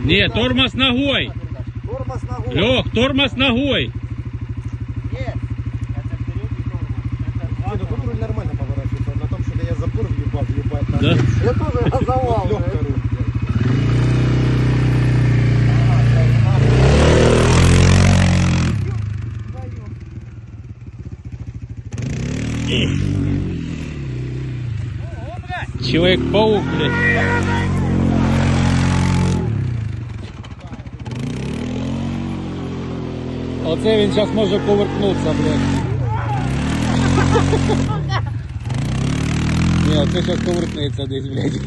Не, тормоз ногой. Тормоз ногой. Лех, тормоз ногой. Есть. Это передний тормоз. Это Тут руль нормально поворачивается. На том, что я забор въебать. Да? Я тоже газовал. Ага, Человек-паук, блядь. Оце він зараз може повернутися, блядь. Ні, оце зараз повернеться десь, блядь.